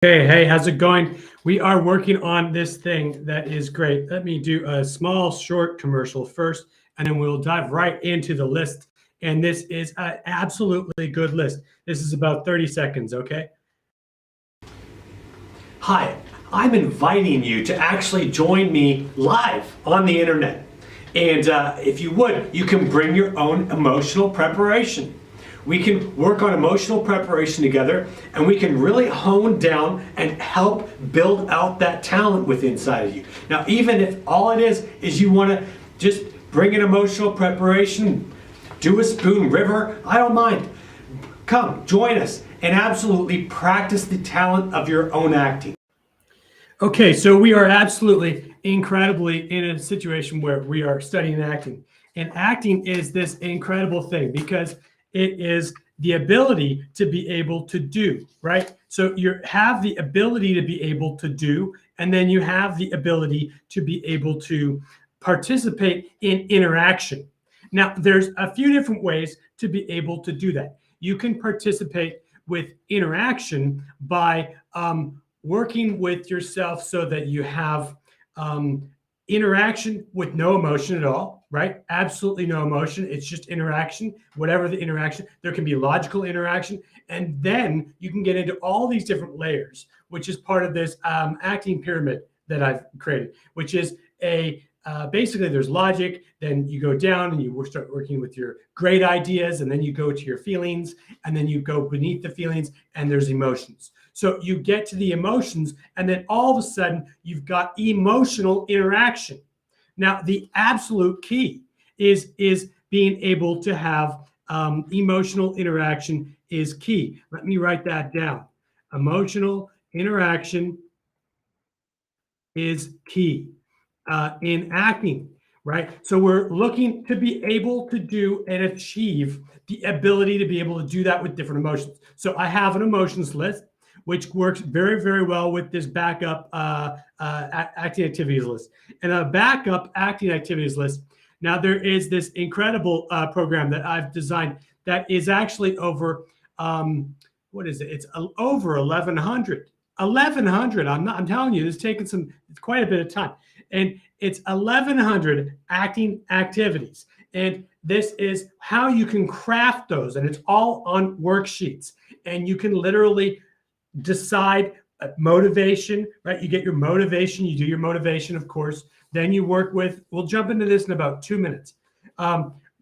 Hey, how's it going? We are working on this thing that is great. Let me do a small, short commercial first, and then we'll dive right into the list. And this is an absolutely good list. This is about 30 seconds, okay? Hi, I'm inviting you to actually join me live on the internet. And if you would, you can bring your own emotional preparation. We can work on emotional preparation together, and we can really hone down and help build out that talent within inside of you. Now, even if all it is you want to just bring an emotional preparation, do a spoon river, I don't mind. Come, join us, and absolutely practice the talent of your own acting. Okay, so we are absolutely incredibly in a situation where we are studying acting. And acting is this incredible thing because it is the ability to be able to do, right? So you have the ability to be able to do, and then you have the ability to be able to participate in interaction. Now, there's a few different ways to be able to do that. You can participate with interaction by working with yourself so that you have interaction with no emotion at all, right? Absolutely no emotion. It's just interaction, whatever the interaction. There can be logical interaction. And then you can get into all these different layers, which is part of this acting pyramid that I've created, which is basically there's logic, then you go down and you start working with your great ideas, and then you go to your feelings, and then you go beneath the feelings, and there's emotions. So you get to the emotions, and then all of a sudden you've got emotional interaction. Now, the absolute key is being able to have emotional interaction is key. Let me write that down. Emotional interaction is key in acting, right? So we're looking to be able to do and achieve the ability to be able to do that with different emotions. So I have an emotions list, which works very, very well with this backup acting activities list. And a backup acting activities list, now there is this incredible program that I've designed that is actually over, what is it? It's over 1,100. 1,100. I'm telling you, it's taken it's quite a bit of time. And it's 1,100 acting activities. And this is how you can craft those. And it's all on worksheets. And you can literally decide motivation, right? You get your motivation, you do your motivation, of course. Then you work with, we'll jump into this in about 2 minutes.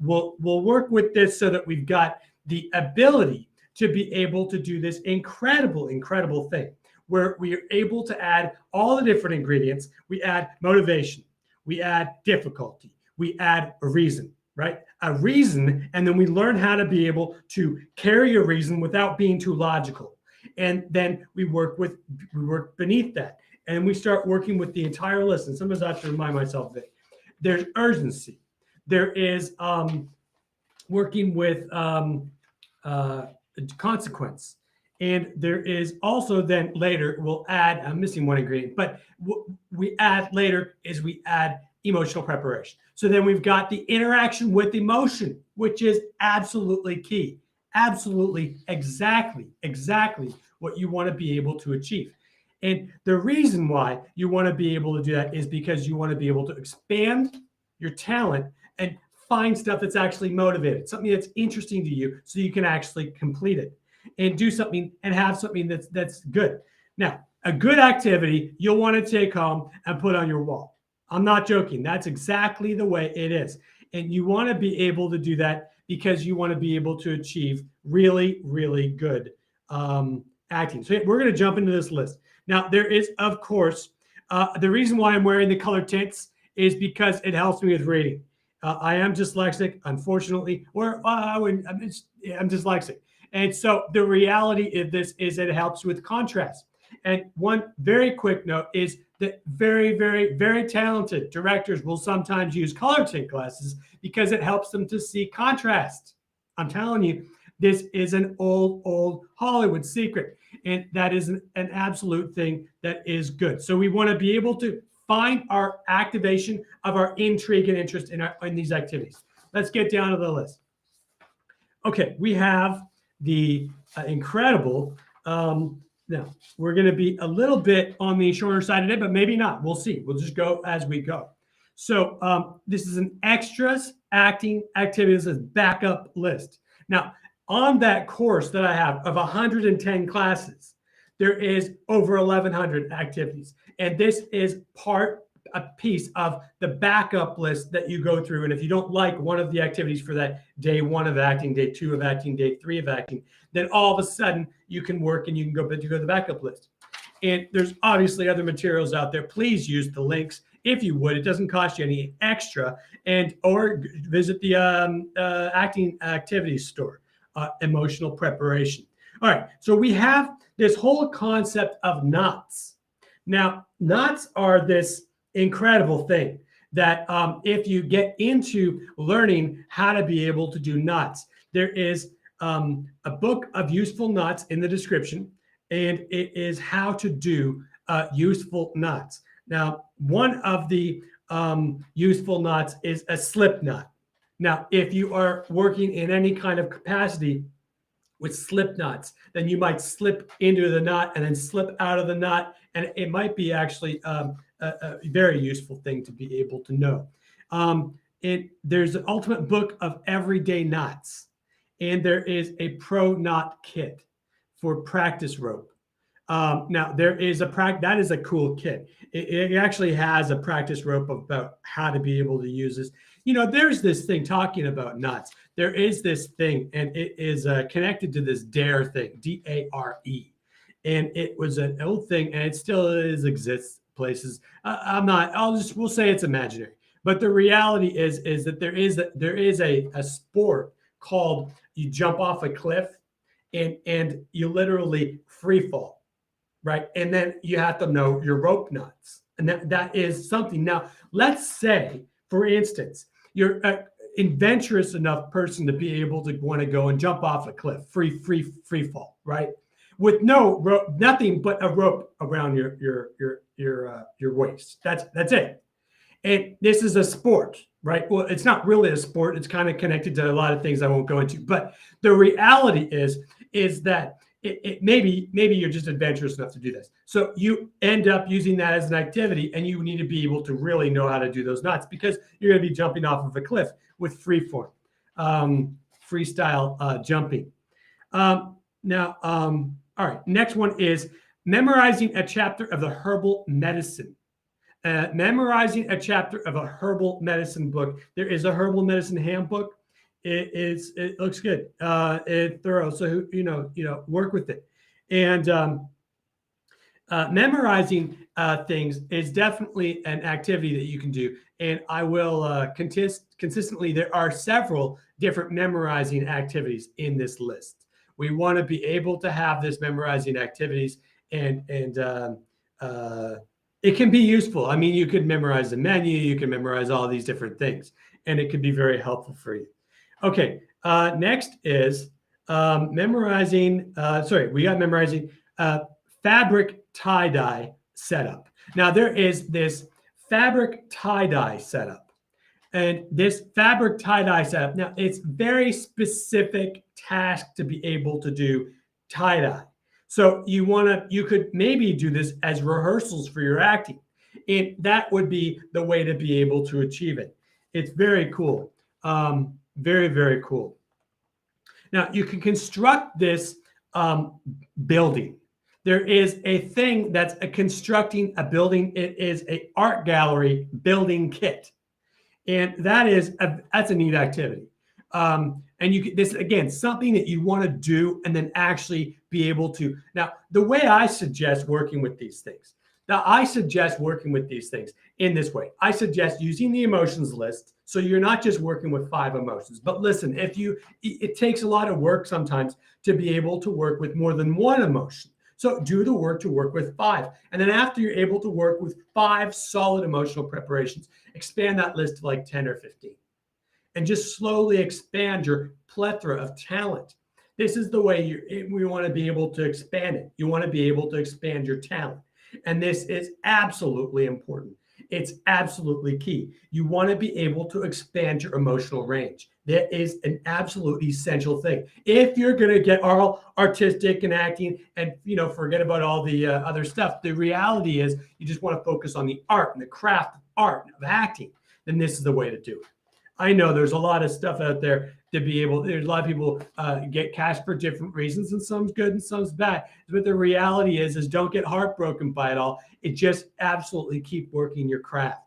We'll work with this so that we've got the ability to be able to do this incredible thing where we are able to add all the different ingredients. We add motivation, we add difficulty, we add a reason, right? A reason, and then we learn how to be able to carry a reason without being too logical. And then we work beneath that. And we start working with the entire list. And sometimes I have to remind myself of it. There's urgency. There is working with consequence. And there is also then later, we'll add, I'm missing one ingredient, but we add later is we add emotional preparation. So then we've got the interaction with emotion, which is absolutely key. Absolutely, exactly what you want to be able to achieve. And the reason why you want to be able to do that is because you want to be able to expand your talent and find stuff that's actually motivated, something that's interesting to you so you can actually complete it and do something and have something that's good. Now, a good activity you'll want to take home and put on your wall. I'm not joking. That's exactly the way it is. And you want to be able to do that because you want to be able to achieve really, really good acting. So we're going to jump into this list. Now, there is, of course, the reason why I'm wearing the color tints is because it helps me with reading. I am dyslexic, unfortunately, or I'm dyslexic. And so the reality of this is that it helps with contrast. And one very quick note is that very talented directors will sometimes use color tint glasses because it helps them to see contrast. I'm telling you, this is an old Hollywood secret. And that is an absolute thing that is good. So we want to be able to find our activation of our intrigue and interest in these activities. Let's get down to the list. Okay, we have the incredible Now, we're going to be a little bit on the shorter side today, but maybe not. We'll see. We'll just go as we go. So this is an extras acting activities backup list. Now, on that course that I have of 110 classes, there is over 1,100 activities. And this is a piece of the backup list that you go through. And if you don't like one of the activities for that day 1 of acting, day 2 of acting, day 3 of acting, then all of a sudden you can work and you can go to the backup list. And there's obviously other materials out there. Please use the links if you would. It doesn't cost you any extra. And or visit the acting activities store, emotional preparation. All right, so we have this whole concept of knots. Now, knots are this incredible thing that if you get into learning how to be able to do knots, there is a book of useful knots in the description, and it is how to do useful knots. Now, one of the useful knots is a slip knot. Now, if you are working in any kind of capacity with slip knots, then you might slip into the knot and then slip out of the knot, and it might be actually a very useful thing to be able to know. There's an ultimate book of everyday knots, and there is a pro knot kit for practice rope. Now there is that is a cool kit. It actually has a practice rope about how to be able to use this. You know, there's this thing talking about knots. There is this thing, and it is connected to this DARE thing, D-A-R-E. And it was an old thing, and it still exists places. We'll say it's imaginary. But the reality is that there is a sport called you jump off a cliff and you literally free fall, right? And then you have to know your rope knots. And that is something. Now, let's say, for instance, you're an adventurous enough person to be able to want to go and jump off a cliff, free fall, right? With no rope, nothing but a rope around your waist. That's it. And this is a sport, right? Well, it's not really a sport. It's kind of connected to a lot of things I won't go into. But the reality is that maybe you're just adventurous enough to do this. So you end up using that as an activity, and you need to be able to really know how to do those knots because you're going to be jumping off of a cliff with freeform, freestyle jumping. All right, next one is memorizing a chapter of the herbal medicine. Memorizing a chapter of a herbal medicine book. There is a herbal medicine handbook. It looks good. It's thorough. So work with it. And memorizing things is definitely an activity that you can do. And I will consistently. There are several different memorizing activities in this list. We want to be able to have this memorizing activities, and it can be useful. I mean, you could memorize the menu, you can memorize all these different things, and it could be very helpful for you. Okay, next is memorizing. We got memorizing fabric tie-dye setup. Now there is this fabric tie-dye setup. And this fabric tie-dye setup, now it's very specific task to be able to do tie-dye. So you could maybe do this as rehearsals for your acting. And that would be the way to be able to achieve it. It's very cool. Very, very cool. Now you can construct this building. There is a thing that's constructing a building. It is an art gallery building kit. And that's a neat activity. And this, again, something that you want to do and then actually be able to. Now, the way I suggest working with these things. Now, I suggest working with these things in this way. I suggest using the emotions list. So you're not just working with 5 emotions. But listen, it takes a lot of work sometimes to be able to work with more than 1 emotion. So do the work to work with 5. And then after you're able to work with 5 solid emotional preparations, expand that list to like 10 or 15. And just slowly expand your plethora of talent. This is the way we want to be able to expand it. You want to be able to expand your talent. And this is absolutely important. It's absolutely key. You want to be able to expand your emotional range. That is an absolute essential thing. If you're going to get all artistic and acting and, forget about all the other stuff, the reality is you just want to focus on the art and the craft of art of acting, then this is the way to do it. I know there's a lot of stuff out there to be able, there's a lot of people get cast for different reasons, and some's good and some's bad. But the reality is don't get heartbroken by it all. It just absolutely keep working your craft.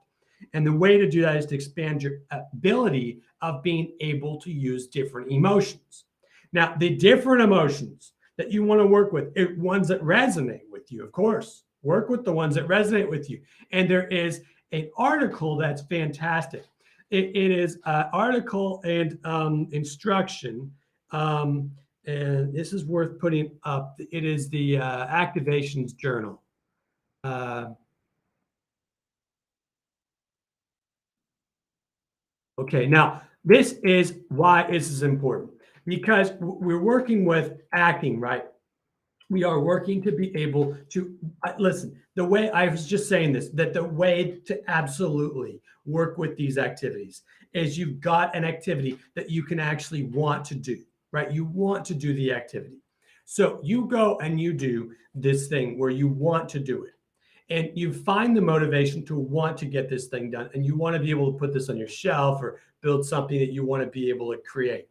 And the way to do that is to expand your ability of being able to use different emotions. Now, the different emotions that you want to work with, ones that resonate with you, of course. Work with the ones that resonate with you. And there is an article that's fantastic. It is an article and instruction. And this is worth putting up. It is the Activations Journal. Okay, now this is why this is important, because we're working with acting, right? We are working to be able to listen. The way I was just saying this, that the way to absolutely work with these activities is you've got an activity that you can actually want to do, right? You want to do the activity. So you go and you do this thing where you want to do it. And you find the motivation to want to get this thing done. And you want to be able to put this on your shelf or build something that you want to be able to create.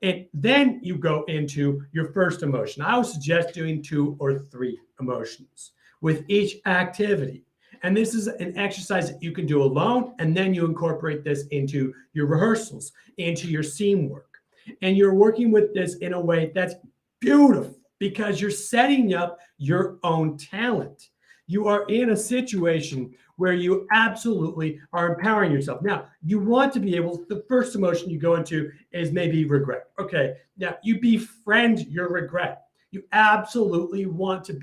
And then you go into your first emotion. I would suggest doing 2 or 3 emotions with each activity. And this is an exercise that you can do alone. And then you incorporate this into your rehearsals, into your scene work. And you're working with this in a way that's beautiful because you're setting up your own talent. You are in a situation where you absolutely are empowering yourself. Now, you want to be able, the first emotion you go into is maybe regret. Okay, now you befriend your regret. You absolutely want to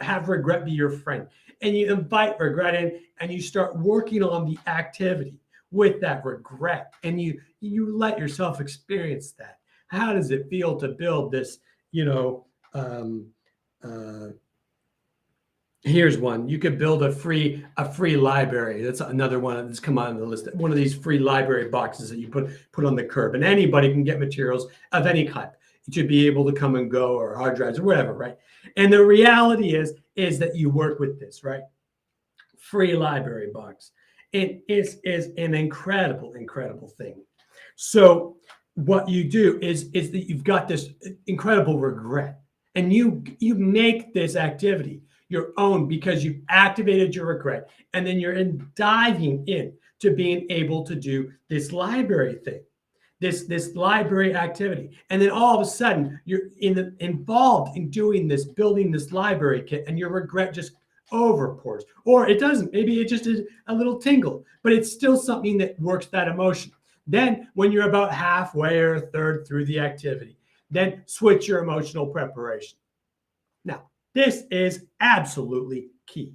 have regret be your friend. And you invite regret in and you start working on the activity with that regret. And you let yourself experience that. How does it feel to build this, here's one. You could build a free library. That's another one that's come on the list. One of these free library boxes that you put on the curb, and anybody can get materials of any kind to be able to come and go, or hard drives or whatever, right? And the reality is that you work with this, right? Free library box. It is an incredible, incredible thing. So what you do is that you've got this incredible regret, and you make this activity your own because you've activated your regret, and then you're diving in to being able to do this library thing, this library activity, and then all of a sudden you're involved in doing this, building this library kit, and your regret just overpours, or it doesn't. Maybe it just is a little tingle, but it's still something that works that emotion. Then when you're about halfway or a third through the activity, then switch your emotional preparation. Now, this is absolutely key.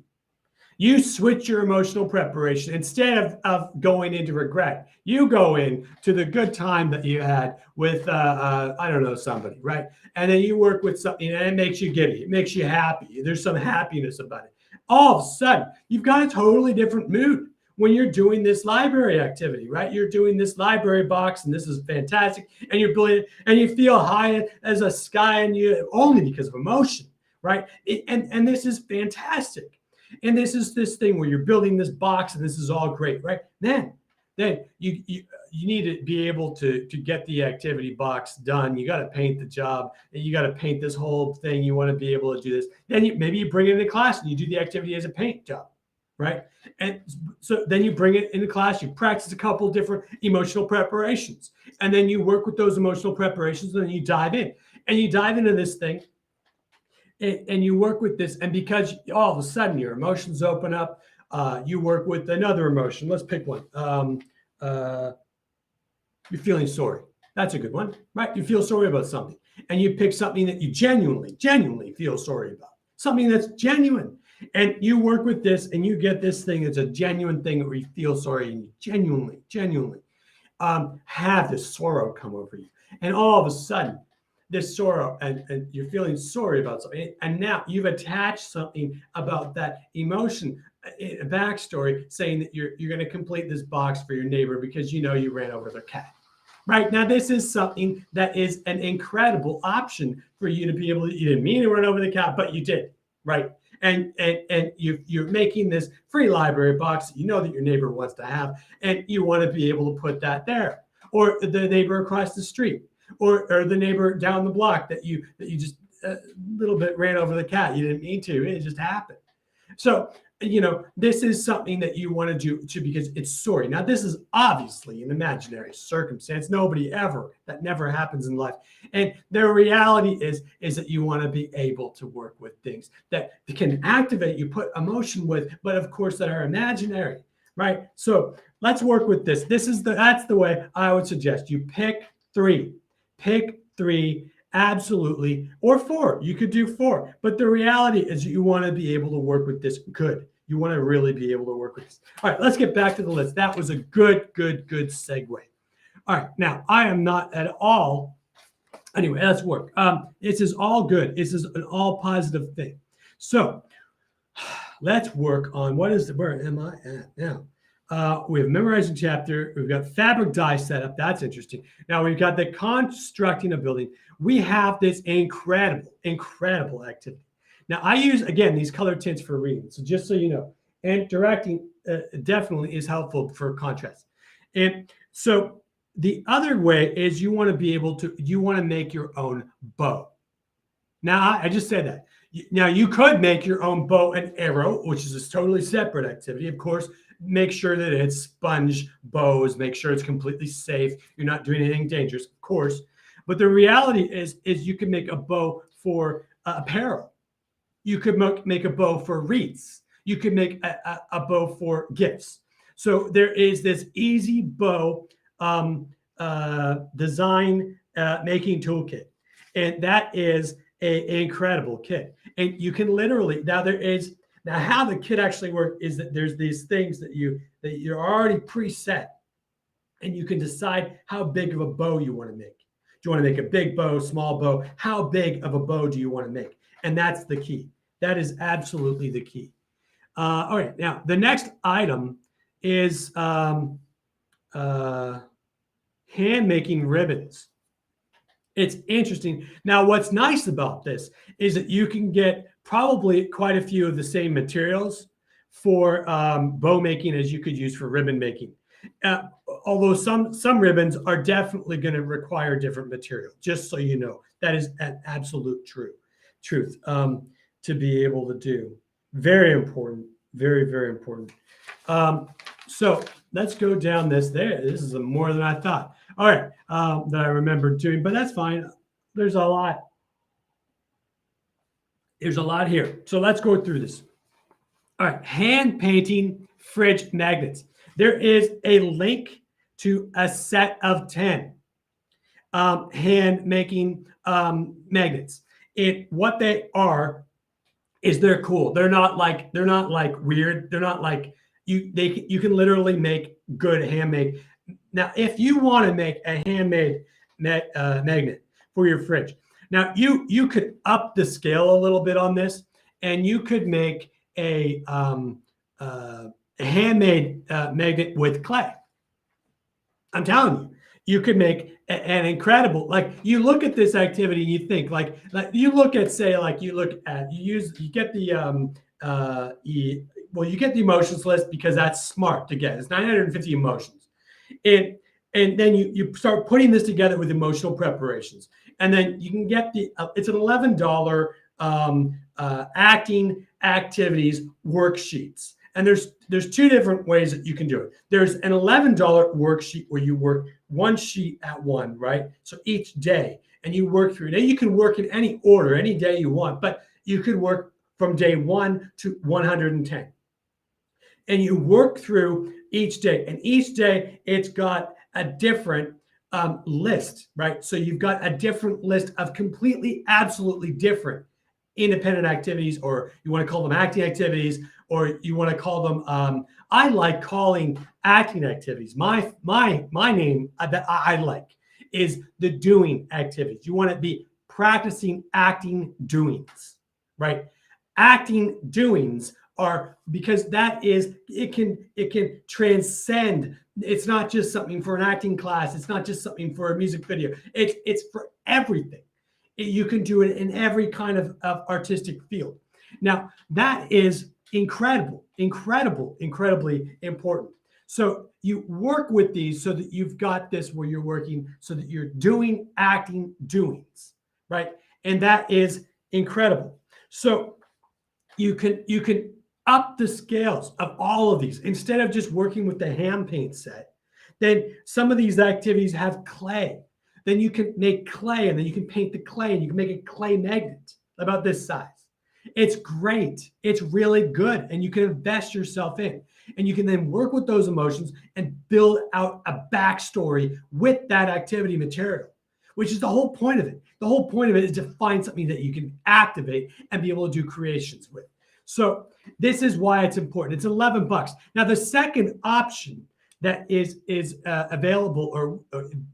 You switch your emotional preparation. Instead of going into regret, you go in to the good time that you had with, I don't know, somebody, right? And then you work with something and it makes you giddy. It makes you happy. There's some happiness about it. All of a sudden, you've got a totally different mood when you're doing this library activity, right? You're doing this library box, and this is fantastic. And you're building it, and you feel high as a sky, and you only because of emotion. Right. And this is fantastic. And this is this thing where you're building this box and this is all great. Right. Then you need to be able to get the activity box done. You got to paint the job, and you got to paint this whole thing. You want to be able to do this. Then maybe you bring it into class and you do the activity as a paint job. Right. And so then you bring it into class, you practice a couple different emotional preparations, and then you work with those emotional preparations, and then you dive in and you dive into this thing. And you work with this, and because all of a sudden your emotions open up, you work with another emotion. Let's pick one. You're feeling sorry. That's a good one, right? You feel sorry about something, and you pick something that you genuinely feel sorry about, something that's genuine, and you work with this, and you get this thing. It's a genuine thing where you feel sorry, and you genuinely have this sorrow come over you, and all of a sudden, this sorrow and you're feeling sorry about something, and now you've attached something about that emotion, a backstory saying that you're going to complete this box for your neighbor because you ran over their cat, right? Now, this is something that is an incredible option for you to be able to, you didn't mean to run over the cat, but you did, right? And you're making this free library box that you know that your neighbor wants to have, and you want to be able to put that there. Or the neighbor across the street, or the neighbor down the block that you just a little bit ran over the cat. You didn't mean to, it just happened. So, you know, this is something that you want to do because it's sorry. Now, this is obviously an imaginary circumstance. Nobody ever, that never happens in life. And the reality is that you want to be able to work with things that can activate you, put emotion with, but of course that are imaginary, right? So let's work with this. That's the way I would suggest you pick three. Pick three. Absolutely. Or four. You could do four. But the reality is you want to be able to work with this good. You want to really be able to work with this. All right, let's get back to the list. That was a good segue. All right, now I am not at all. Anyway, let's work. This is all good. This is an all positive thing. So let's work on where am I at now? We have memorizing chapter. We've got fabric dye setup. That's interesting. Now we've got the constructing a building. We have this incredible activity. Now I use, again, these color tints for reading. So just so you know, and directing definitely is helpful for contrast. And so the other way is you want to make your own bow. Now I just said that. Now you could make your own bow and arrow, which is a totally separate activity. Of course, make sure that it's sponge bows, make sure it's completely safe. You're not doing anything dangerous, of course. But the reality is you can make a bow for apparel. You could make a bow for wreaths. You could make a bow for gifts. So there is this easy bow design making toolkit. And that is an incredible kit. And you can literally, now how the kit actually works is that there's these things that you're already preset, and you can decide how big of a bow you want to make. Do you want to make a big bow, small bow? How big of a bow do you want to make? And that's the key. That is absolutely the key. All right, now the next item is hand making ribbons. It's interesting. Now, what's nice about this is that you can get probably quite a few of the same materials for bow making as you could use for ribbon making. Although some ribbons are definitely going to require different material, just so you know. That is an absolute truth to be able to do. Very important. Very important. So let's go down this. This is more than I thought. All right, that I remember doing, but that's fine. There's a lot. There's a lot here. So let's go through this. All right, hand painting fridge magnets. There is a link to a set of 10 hand making magnets. What they are is they're cool. They're not like weird. They're not like you can literally make good handmade. Now, if you want to make a handmade magnet for your fridge, now you could up the scale a little bit on this, and you could make a handmade magnet with clay. I'm telling you, you could make an incredible, like, you look at this activity and you think like you look at, say, like you get the you get the emotions list, because that's smart to get. It's 950 emotions. And then you start putting this together with emotional preparations. And then you can get it's an $11 acting activities worksheets. And there's two different ways that you can do it. There's an $11 worksheet where you work one sheet at one, right? So each day, and you work through it. And you can work in any order, any day you want, but you could work from day 1 to 110. And you work through each day. And each day, it's got a different list, right? So you've got a different list of completely, absolutely different independent activities, or you want to call them acting activities, or you want to call them, I like calling acting activities. My name that I like is the doing activities. You want to be practicing acting doings, right? Acting doings are, because that is, it can transcend It's not just something for an acting class. It's not just something for a music video. It's for everything. You can do it in every kind of artistic field. Now, that is incredibly important. So you work with these so that you've got this where you're working so that you're doing acting doings, right? And that is incredible. So you can up the scales of all of these instead of just working with the hand paint set. Then some of these activities have clay. Then you can make clay, and then you can paint the clay, and you can make a clay magnet about this size. It's great. It's really good, and you can invest yourself in. And you can then work with those emotions and build out a backstory with that activity material, which is the whole point of it. The whole point of it is to find something that you can activate and be able to do creations with. So this is why it's important. It's $11. Now, the second option that is available, or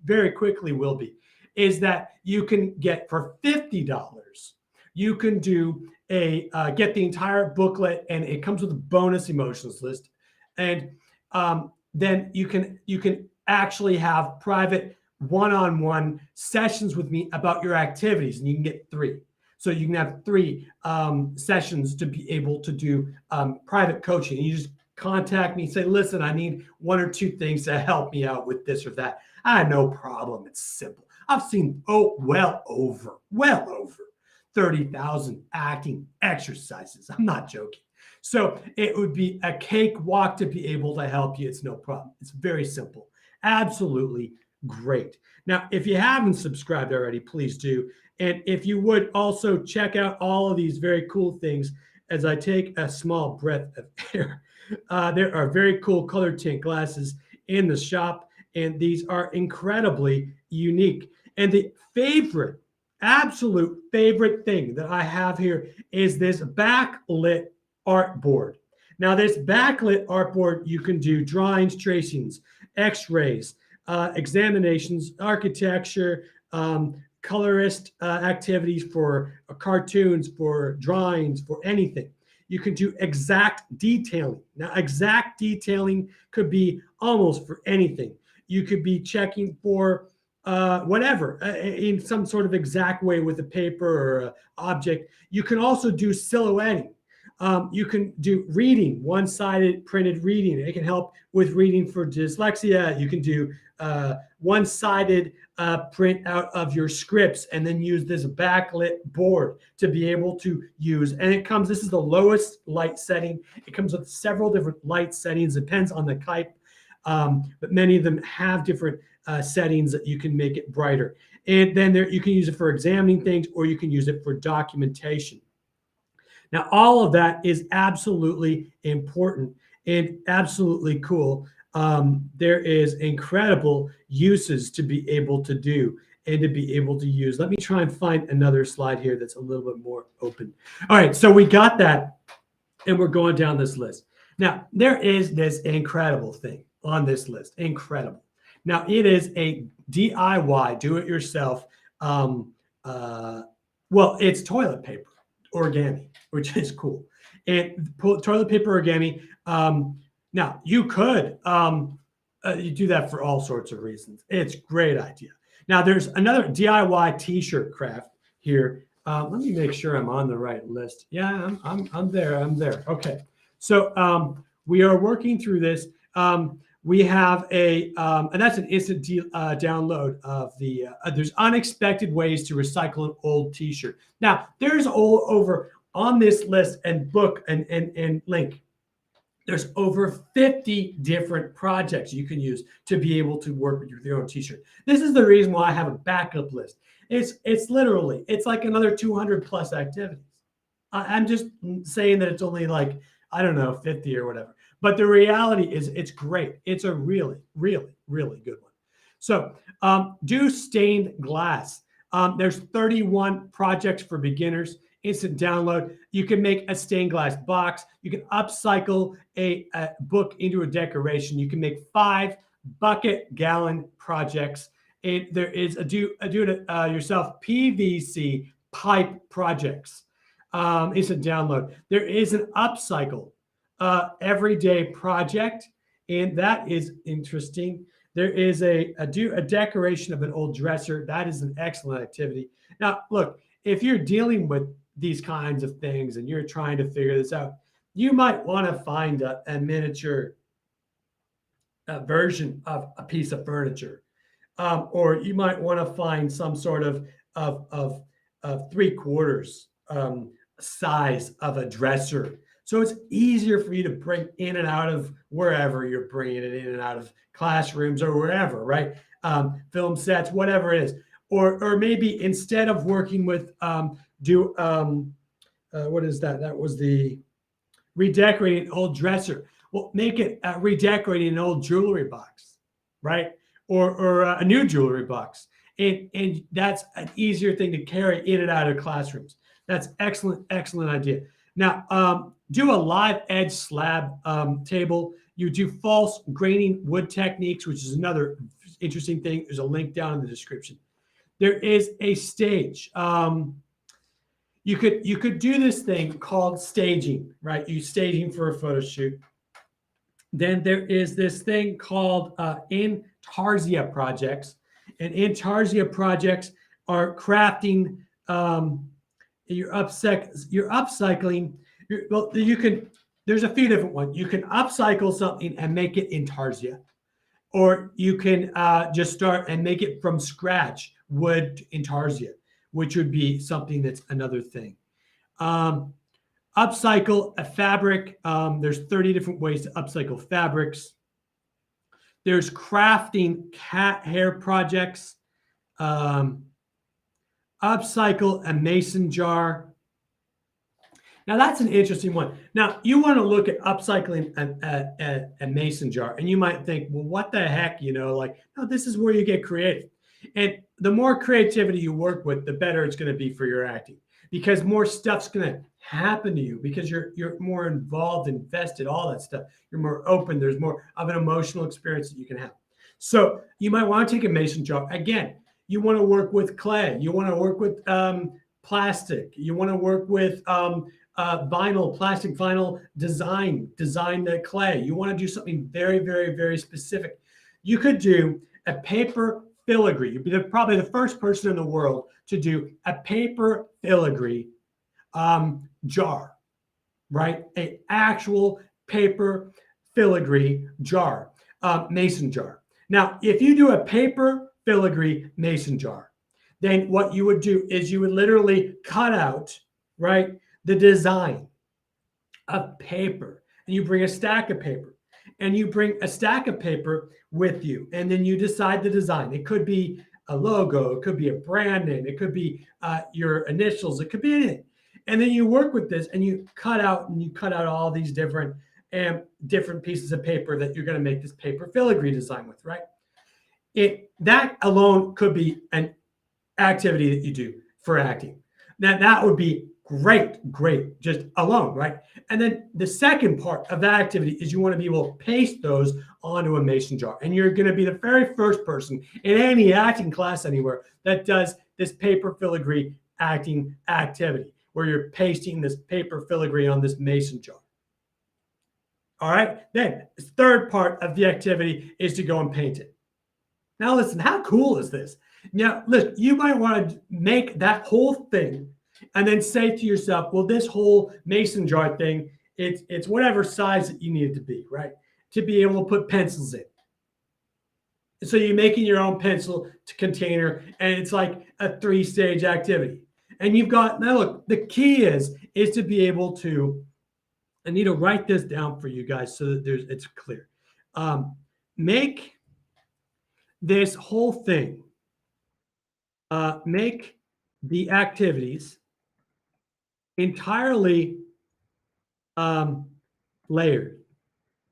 very quickly will be, is that you can get for $50. You can do a get the entire booklet, and it comes with a bonus emotions list, and then you can actually have private one-on-one sessions with me about your activities, and you can get 3. So you can have 3 sessions to be able to do private coaching. And you just contact me, say, listen, I need 1 or 2 things to help me out with this or that. No problem. It's simple. I've seen, well over 30,000 acting exercises. I'm not joking. So it would be a cakewalk to be able to help you. It's no problem. It's very simple. Absolutely great. Now, if you haven't subscribed already, please do. And if you would also check out all of these very cool things as I take a small breath of air. There are very cool color tint glasses in the shop, and these are incredibly unique. And the absolute favorite thing that I have here is this backlit art board. Now, this backlit art board, you can do drawings, tracings, x-rays, examinations, architecture, colorist activities for cartoons, for drawings, for anything. You can do exact detailing. Now, exact detailing could be almost for anything. You could be checking for whatever in some sort of exact way with a paper or an object. You can also do silhouetting. You can do reading, one-sided printed reading. It can help with reading for dyslexia. You can do one-sided print out of your scripts and then use this backlit board to be able to use. And it comes, this is the lowest light setting. It comes with several different light settings. It depends on the type, but many of them have different settings that you can make it brighter. And then you can use it for examining things, or you can use it for documentation. Now, all of that is absolutely important and absolutely cool. There is incredible uses to be able to do and to be able to use. Let me try and find another slide here that's a little bit more open. All right, so we got that, and we're going down this list. Now, there is this incredible thing on this list. Incredible. Now, it is a DIY, do-it-yourself. Well, it's toilet paper origami, which is cool. And toilet paper origami. Now, you could you do that for all sorts of reasons. It's a great idea. Now, there's another DIY T-shirt craft here. Let me make sure I'm on the right list. Yeah, I'm there. I'm there. Okay. So we are working through this. We have and that's an instant download of the, there's unexpected ways to recycle an old T-shirt. Now, there's all over on this list and book and link. There's over 50 different projects you can use to be able to work with your own T-shirt. This is the reason why I have a backup list. It's literally, it's like another 200 plus activities. I'm just saying that it's only like, I don't know, 50 or whatever. But the reality is it's great. It's a really, really, really good one. So do stained glass. There's 31 projects for beginners. Instant download. You can make a stained glass box. You can upcycle a book into a decoration. You can make 5 bucket gallon projects. There is a do it yourself PVC pipe projects. Instant download. There is an upcycle everyday project. and that is interesting. There is a decoration of an old dresser. That is an excellent activity. Now, look, if you're dealing with these kinds of things and you're trying to figure this out, you might want to find a miniature version of a piece of furniture, or you might want to find some sort of 3/4 size of a dresser. So it's easier for you to bring in and out of wherever you're bringing it in and out of classrooms or wherever, right? Film sets, whatever it is. Or maybe instead of working with what is that? That was the redecorating old dresser. Well, make it redecorating an old jewelry box, right? Or a new jewelry box. And that's an easier thing to carry in and out of classrooms. That's excellent, excellent idea. Now, do a live edge slab table. You do false graining wood techniques, which is another interesting thing. There's a link down in the description. There is a stage. You could do this thing called staging, right? You staging for a photo shoot. Then there is this thing called Intarsia Projects, and Intarsia Projects are crafting. You're upcycling. Well, you can. There's a few different ones. You can upcycle something and make it Intarsia, or you can just start and make it from scratch, wood Intarsia, which would be something that's another thing. Upcycle a fabric. There's 30 different ways to upcycle fabrics. There's crafting cat hair projects. Upcycle a mason jar. Now that's an interesting one. Now you want to look at upcycling a mason jar, and you might think, well, what the heck, like, no, this is where you get creative. And the more creativity you work with, the better it's going to be for your acting, because more stuff's going to happen to you because you're more involved, invested, all that stuff. You're more open. There's more of an emotional experience that you can have. So you might want to take a mason jar. Again, you want to work with clay. You want to work with plastic. You want to work with plastic vinyl design the clay. You want to do something very, very, very specific. You could do a paper filigree. You'd be probably the first person in the world to do a paper filigree jar, right? An actual paper filigree jar, mason jar. Now, if you do a paper filigree mason jar, then what you would do is you would literally cut out, right, the design of paper, and you bring a stack of paper, and you bring a stack of paper with you, and then you decide the design. It could be a logo, it could be a brand name, it could be your initials, it could be anything. And then you work with this, and you cut out all these different pieces of paper that you're going to make this paper filigree design with, right? That alone could be an activity that you do for acting. Now that would be great, just alone, right? And then the second part of that activity is you want to be able to paste those onto a mason jar. And you're going to be the very first person in any acting class anywhere that does this paper filigree acting activity, where you're pasting this paper filigree on this mason jar. All right. Then the third part of the activity is to go and paint it. Now, listen, how cool is this? Now, listen, you might want to make that whole thing and then say to yourself, well, this whole mason jar thing, it's whatever size that you need it to be, right? To be able to put pencils in. So you're making your own pencil container, and it's like a 3-stage activity. And you've got, now look, the key is to be able to, I need to write this down for you guys so that it's clear. Make this whole thing, make the activities entirely layered,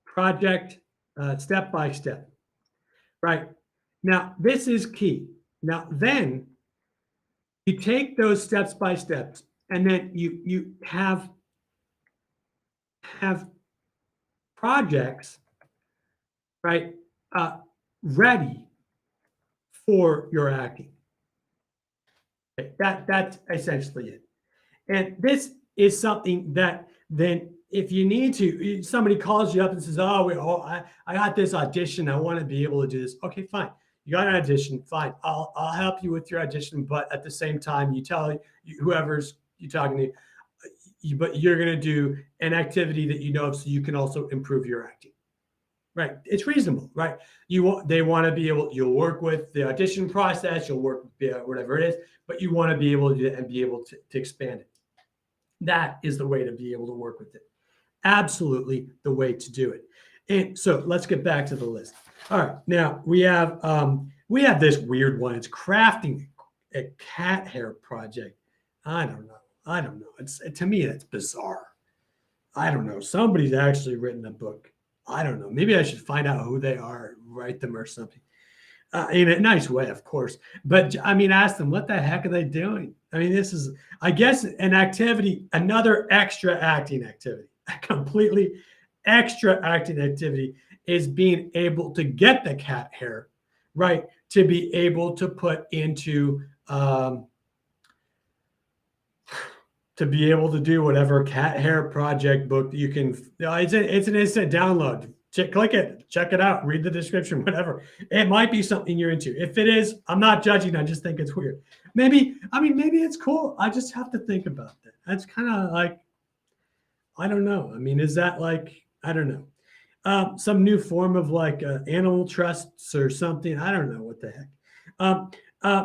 project step by step, right? Now, this is key. Now, then you take those steps by steps, and then you have projects, right, ready for your acting. Okay, that's essentially it. And this is something that then if you need to, somebody calls you up and says, I got this audition. I want to be able to do this. Okay, fine. You got an audition. Fine. I'll help you with your audition. But at the same time, you tell whoever's you talking to, but you're going to do an activity that you know of so you can also improve your acting. Right. It's reasonable, right? They want to be able, you'll work with the audition process, you'll work with whatever it is, but you want to be able to do it and be able to expand it. That is the way to be able to work with it. Absolutely the way to do it. And so let's get back to the list. All right. Now we have this weird one. It's crafting a cat hair project. I don't know. To me, it's bizarre. I don't know. Somebody's actually written a book. I don't know. Maybe I should find out who they are, write them or something. In a nice way, of course. But I mean, ask them, what the heck are they doing? I mean, this is, I guess, an activity, another extra acting activity, a completely extra acting activity is being able to get the cat hair, right? To be able to put into, to be able to do whatever cat hair project book you can. It's an instant download. Click it, check it out, read the description, whatever. It might be something you're into. If it is, I'm not judging. I just think it's weird. Maybe it's cool. I just have to think about that. That's kind of like, I don't know. I mean, is that like, I don't know, some new form of like animal trusts or something? I don't know what the heck. All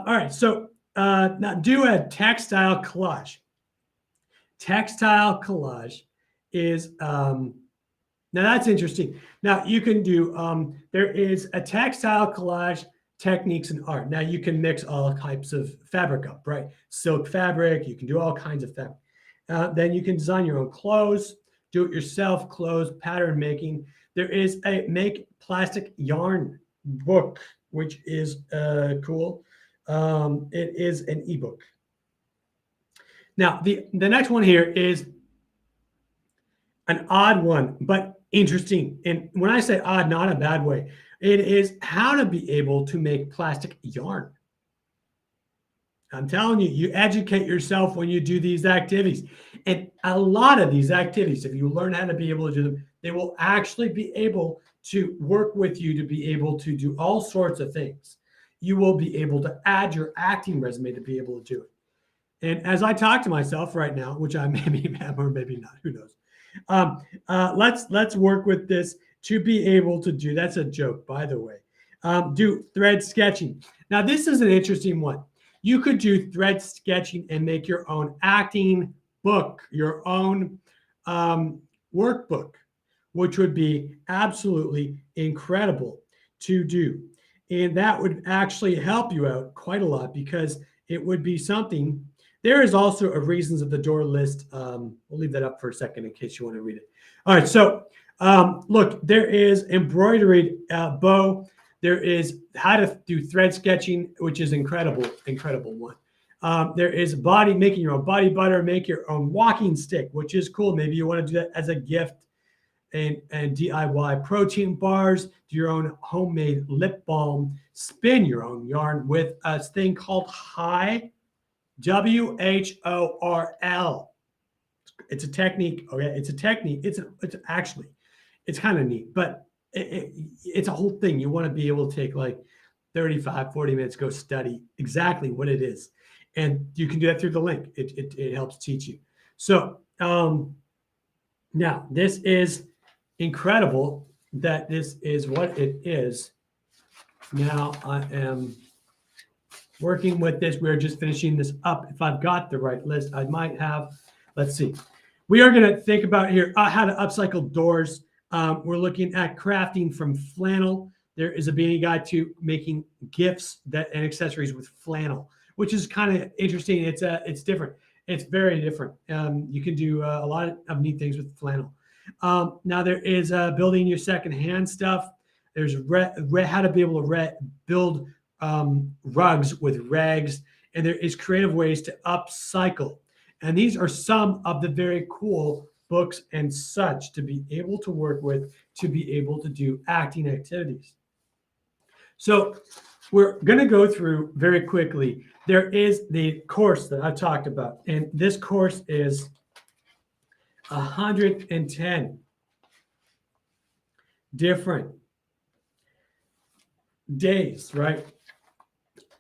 right. So now do a textile collage. Textile collage is, now that's interesting. Now you can do, there is a textile collage techniques and art. Now you can mix all types of fabric up, right? Silk fabric, you can do all kinds of fabric. Then you can design your own clothes, do it yourself clothes, pattern making. There is a make plastic yarn book, which is cool. It is an ebook. Now, the next one here is an odd one, but interesting. And when I say odd, not a bad way, it is how to be able to make plastic yarn. I'm telling you, you educate yourself when you do these activities. And a lot of these activities, if you learn how to be able to do them, they will actually be able to work with you to be able to do all sorts of things. You will be able to add your acting resume to be able to do it. And as I talk to myself right now, which I maybe am or maybe not, who knows? Let's work with this to be able to do. That's a joke, by the way. Do thread sketching. Now, this is an interesting one. You could do thread sketching and make your own acting book, your own workbook, which would be absolutely incredible to do. And that would actually help you out quite a lot because it would be something. There is also a reasons of the door list. We'll leave that up for a second in case you want to read it. All right. So look, there is embroidered bow. There is how to do thread sketching, which is incredible one. There is making your own body butter, make your own walking stick, which is cool. Maybe you want to do that as a gift. And DIY protein bars, do your own homemade lip balm, spin your own yarn with a thing called WHORL. It's a technique. Okay, it's a technique. It's kind of neat, but it's a whole thing. You want to be able to take like 35, 40 minutes, go study exactly what it is. And you can do that through the link. It helps teach you. So now this is incredible that this is what it is. Now I am working with this. We're just finishing this up. If I've got the right list, I might have. Let's see. We are going to think about here how to upcycle doors. We're looking at crafting from flannel. There is a beginning guide to making gifts and accessories with flannel, which is kind of interesting. It's different. It's very different. You can do a lot of neat things with flannel. Now there is building your secondhand stuff. There's how to be able to build rugs with rags, and there is creative ways to upcycle. And these are some of the very cool books and such to be able to work with, to be able to do acting activities. So we're going to go through very quickly. There is the course that I talked about, and this course is 110 different days, right?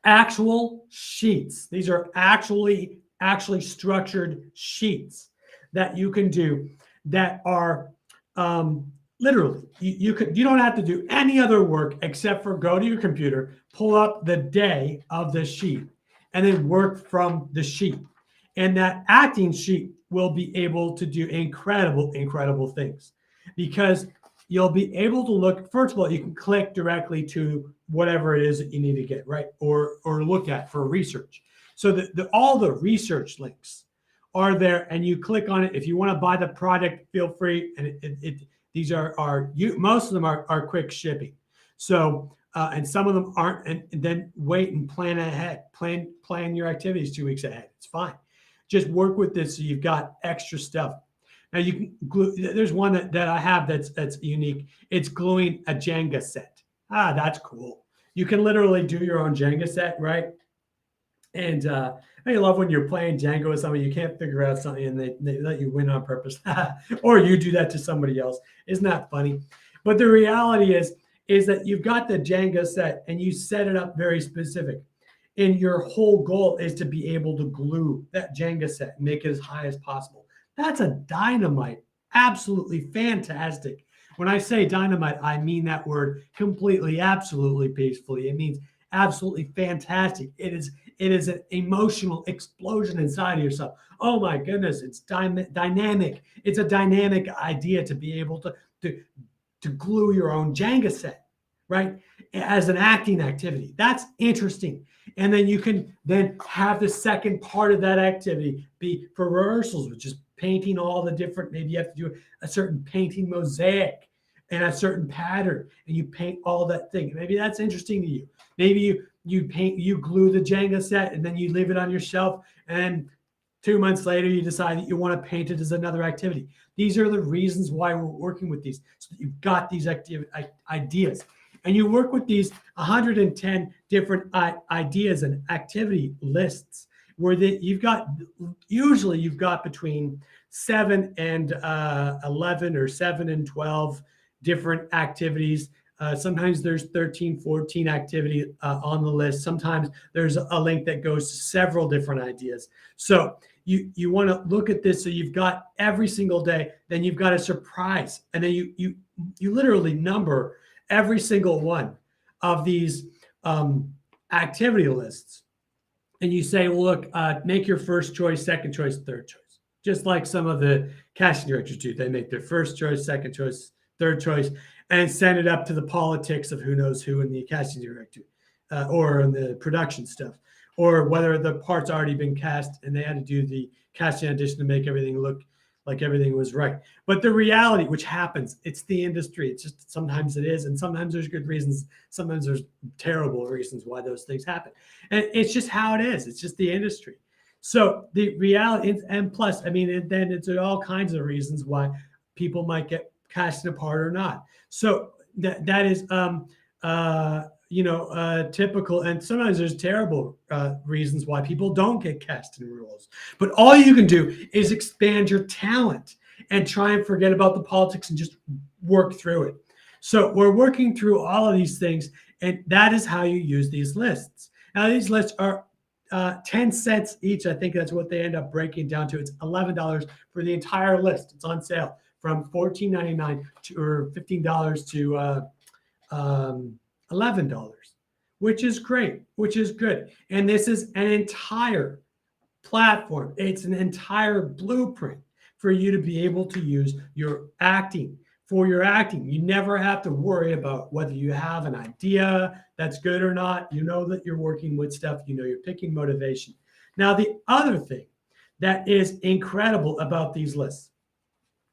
Actual sheets. These are actually structured sheets that you can do that are literally you don't have to do any other work except for go to your computer, pull up the day of the sheet, and then work from the sheet. And that acting sheet will be able to do incredible things, because you'll be able to look. First of all, you can click directly to whatever it is that you need to get, right, or look at for research. So all the research links are there, and you click on it. If you want to buy the product, feel free. And these are most of them are quick shipping. So and some of them aren't. And then wait and plan ahead. Plan your activities 2 weeks ahead. It's fine. Just work with this so you've got extra stuff. Now you can glue. There's one that I have that's unique. It's gluing a Jenga set. That's cool. You can literally do your own Jenga set, right? And I love when you're playing Jenga with somebody, you can't figure out something and they let you win on purpose. Or you do that to somebody else. Isn't that funny? But the reality is that you've got the Jenga set and you set it up very specific. And your whole goal is to be able to glue that Jenga set and make it as high as possible. That's a dynamite. Absolutely fantastic. When I say dynamite, I mean that word completely, absolutely, peacefully. It means absolutely fantastic. It is an emotional explosion inside of yourself. Oh my goodness, it's dynamic. It's a dynamic idea to be able to glue your own Jenga set, right? As an acting activity. That's interesting. And then you can then have the second part of that activity be for rehearsals, which is painting all the different, maybe you have to do a certain painting mosaic and a certain pattern, and you paint all that thing. Maybe that's interesting to you. Maybe you glue the Jenga set and then you leave it on your shelf, and 2 months later you decide that you want to paint it as another activity. These are the reasons why we're working with these, so that you've got these ideas. And you work with these 110 different ideas and activity lists, where you've got between 7 and 11 or 7 and 12 different activities. Sometimes there's 13, 14 activity on the list. Sometimes there's a link that goes to several different ideas. So you want to look at this so you've got every single day. Then you've got a surprise, and then you literally number every single one of these activity lists. And you say, well, look, make your first choice, second choice, third choice. Just like some of the casting directors do. They make their first choice, second choice, third choice, and send it up to the politics of who knows who in the casting director or in the production stuff, or whether the part's already been cast and they had to do the casting audition to make everything look like everything was right. But the reality, which happens, it's the industry. It's just sometimes it is, and sometimes there's good reasons. Sometimes there's terrible reasons why those things happen. And it's just how it is. It's just the industry. So the reality, and plus, I mean, and then it's all kinds of reasons why people might get cast in a part or not. So that is, typical. And sometimes there's terrible reasons why people don't get cast in roles. But all you can do is expand your talent and try and forget about the politics and just work through it. So we're working through all of these things, and that is how you use these lists. Now, these lists are 10 cents each. I think that's what they end up breaking down to. It's $11 for the entire list. It's on sale from $14.99 or $15 to $11, which is great, which is good. And this is an entire platform. It's an entire blueprint for you to be able to use your acting. For your acting, you never have to worry about whether you have an idea that's good or not. You know that you're working with stuff. You know you're picking motivation. Now, the other thing that is incredible about these lists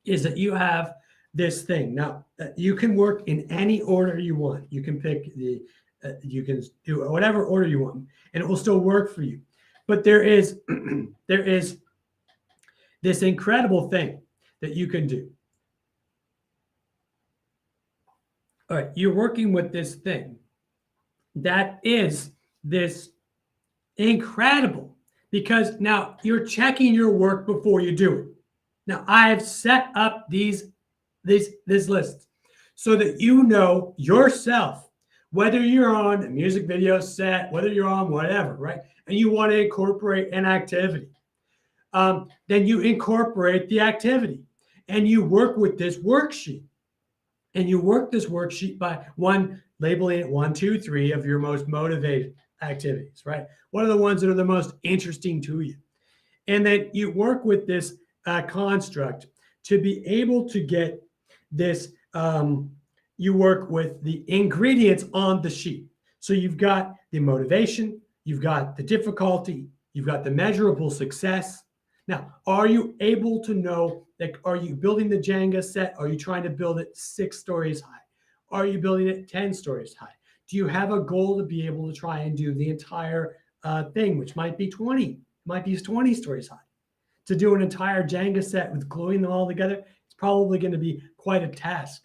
is that you have this thing. Now, you can work in any order you want. You can pick you can do whatever order you want, and it will still work for you. But there is this incredible thing that you can do. All right, you're working with this thing that is this incredible, because now you're checking your work before you do it. Now, I have set up these lists so that you know yourself, whether you're on a music video set, whether you're on whatever, right? And you want to incorporate an activity, then you incorporate the activity and you work with this worksheet. And you work this worksheet by labeling it 1, 2, 3 of your most motivated activities, right? What are the ones that are the most interesting to you? And then you work with this construct to be able to get this. You work with the ingredients on the sheet. So you've got the motivation, you've got the difficulty, you've got the measurable success. Now, are you able to know that? Are you building the Jenga set? Are you trying to build it 6 stories high? Are you building it 10 stories high? Do you have a goal to be able to try and do the entire thing, which might be 20 stories high? To do an entire Jenga set with gluing them all together, it's probably going to be quite a task.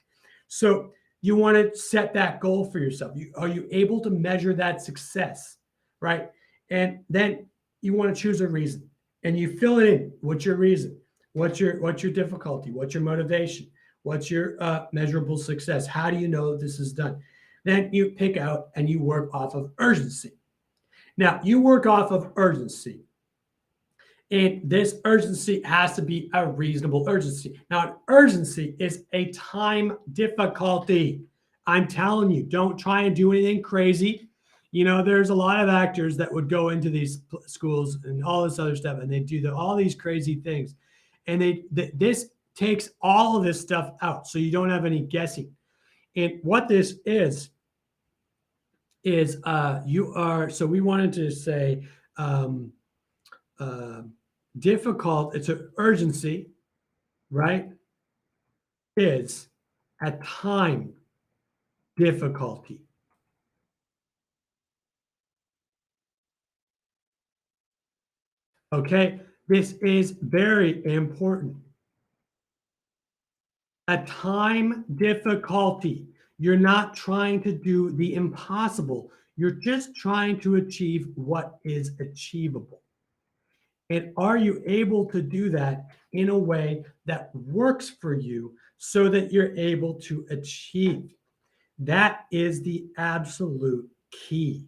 So you want to set that goal for yourself. Are you able to measure that success, right? And then you want to choose a reason, and you fill it in. What's your reason? What's your difficulty? What's your motivation? What's your measurable success? How do you know this is done? Then you pick out and you work off of urgency. Now, you work off of urgency. And this urgency has to be a reasonable urgency. Now, an urgency is a time difficulty. I'm telling you, don't try and do anything crazy. You know, there's a lot of actors that would go into these schools and all this other stuff, and they do all these crazy things. And this takes all of this stuff out, so you don't have any guessing. And what this is you are. So we wanted to say. Difficult, it's an urgency, right? Is a time difficulty. Okay, this is very important. A time difficulty. You're not trying to do the impossible. You're just trying to achieve what is achievable. And are you able to do that in a way that works for you so that you're able to achieve? That is the absolute key.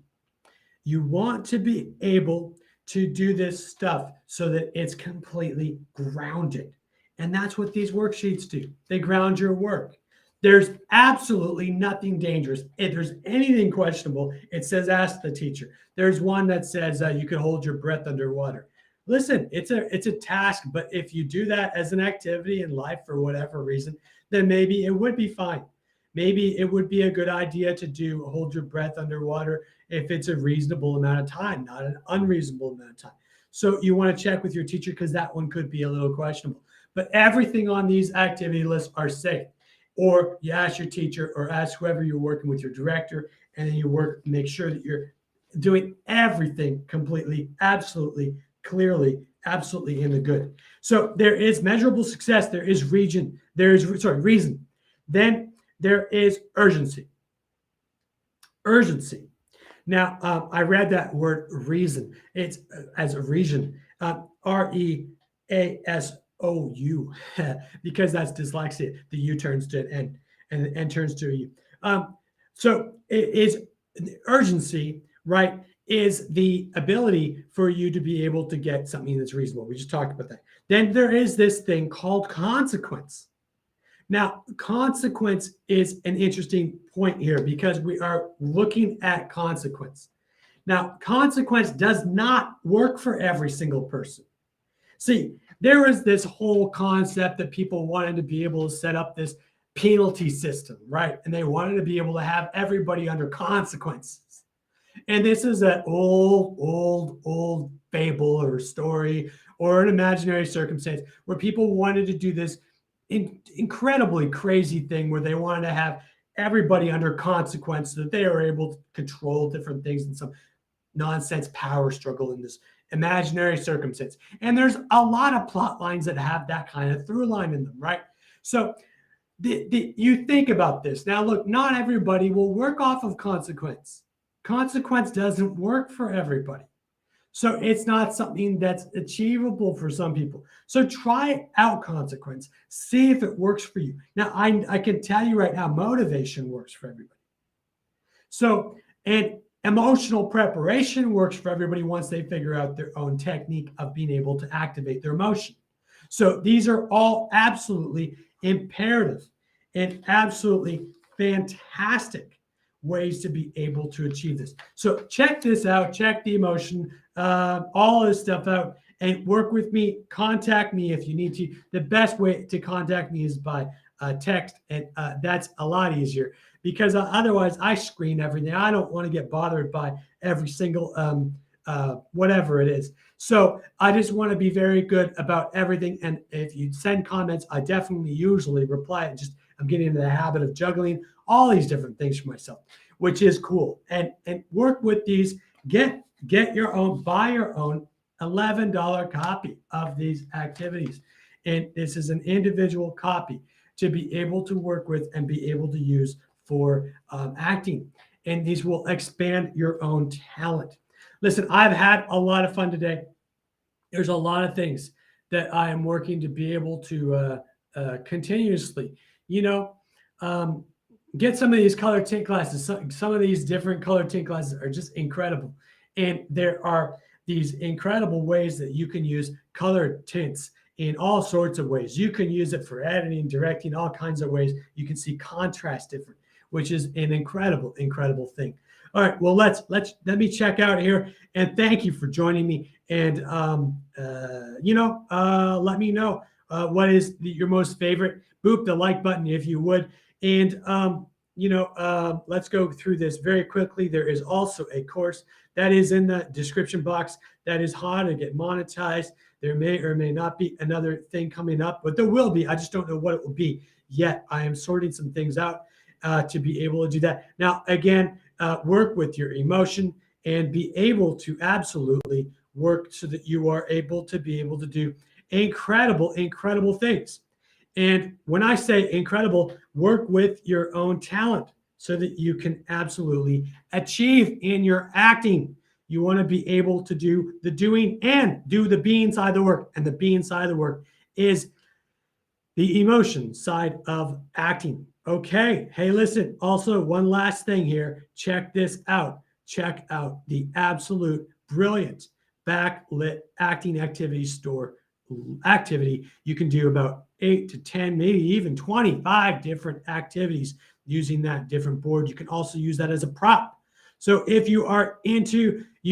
You want to be able to do this stuff so that it's completely grounded. And that's what these worksheets do. They ground your work. There's absolutely nothing dangerous. If there's anything questionable, it says ask the teacher. There's one that says you can hold your breath underwater. Listen, it's a task, but if you do that as an activity in life for whatever reason, then maybe it would be fine. Maybe it would be a good idea to hold your breath underwater if it's a reasonable amount of time, not an unreasonable amount of time. So you want to check with your teacher because that one could be a little questionable. But everything on these activity lists are safe. Or you ask your teacher or ask whoever you're working with, your director, and then you make sure that you're doing everything completely, absolutely, clearly, absolutely in the good. So there is measurable success. There is reason. Then there is urgency. Urgency. Now, I read that word reason. It's as a region, REASOU, because that's dyslexia. The U turns to an N, and the N turns to a U. So it is urgency, right? Is the ability for you to be able to get something that's reasonable. We just talked about that. Then there is this thing called consequence. Now, consequence is an interesting point here because we are looking at consequence. Now, consequence does not work for every single person. See, there was this whole concept that people wanted to be able to set up this penalty system, right? And they wanted to be able to have everybody under consequences. And this is an old fable or story or an imaginary circumstance where people wanted to do this incredibly crazy thing where they wanted to have everybody under consequence so that they are able to control different things in some nonsense power struggle in this imaginary circumstance. And there's a lot of plot lines that have that kind of through line in them, right? So you think about this. Now, look, not everybody will work off of consequence. Consequence doesn't work for everybody. So it's not something that's achievable for some people. So try out consequence. See if it works for you. Now, I can tell you right now, motivation works for everybody. So, and emotional preparation works for everybody once they figure out their own technique of being able to activate their emotion. So these are all absolutely imperative and absolutely fantastic ways to be able to achieve this. So check this out, check the emotion, all this stuff out, and work with me. Contact me if you need to. The best way to contact me is by text, and that's a lot easier because otherwise I screen everything. I don't want to get bothered by every single whatever it is. So I just want to be very good about everything. And if you send comments, I definitely usually reply. I'm getting into the habit of juggling all these different things for myself, which is cool. And work with these. Get your own, buy your own $11 copy of these activities. And this is an individual copy to be able to work with and be able to use for acting. And these will expand your own talent. Listen, I've had a lot of fun today. There's a lot of things that I am working to be able to continuously, get some of these color tint classes. Some of these different color tint classes are just incredible. And there are these incredible ways that you can use color tints in all sorts of ways. You can use it for editing, directing, all kinds of ways. You can see contrast different, which is an incredible, incredible thing. All right, well, let me check out here, and thank you for joining me. And let me know what is your most favorite. Boop the like button if you would, and let's go through this very quickly. There is also a course that is in the description box that is how to get monetized. There may or may not be another thing coming up, but there will be. I just don't know what it will be yet. I am sorting some things out to be able to do that. Now, again, work with your emotion and be able to absolutely work so that you are able to do incredible, incredible things. And when I say incredible, work with your own talent so that you can absolutely achieve in your acting. You want to be able to do the doing and do the being side of the work. And the being side of the work is the emotion side of acting. Okay. Hey, listen, also one last thing here. Check this out. Check out the absolute brilliant backlit acting activity store activity. You can do about 8 to 10, maybe even 25 different activities using that different board. You can also use that as a prop. So if you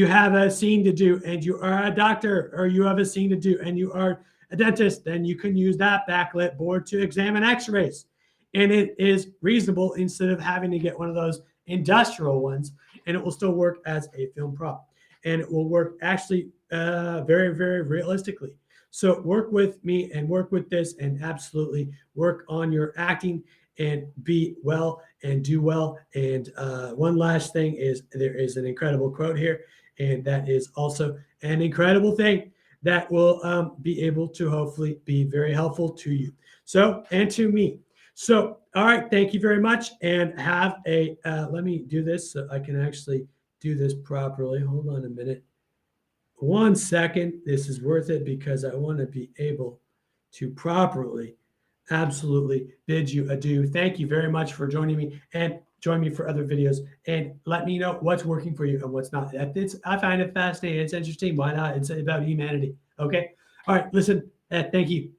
have a scene to do and you are a doctor, or you have a scene to do and you are a dentist, then you can use that backlit board to examine x-rays. And it is reasonable instead of having to get one of those industrial ones, and it will still work as a film prop. And it will work actually very, very realistically. So work with me and work with this and absolutely work on your acting and be well and do well. And one last thing is there is an incredible quote here, and that is also an incredible thing that will be able to hopefully be very helpful to you. So, and to me. So, all right, thank you very much, and have a, let me do this so I can actually do this properly. Hold on a minute. 1 second. This is worth it because I want to be able to properly, absolutely bid you adieu. Thank you very much for joining me, and join me for other videos, and let me know what's working for you and what's not. I find it fascinating. It's interesting. Why not? It's about humanity. Okay. All right. Listen, thank you.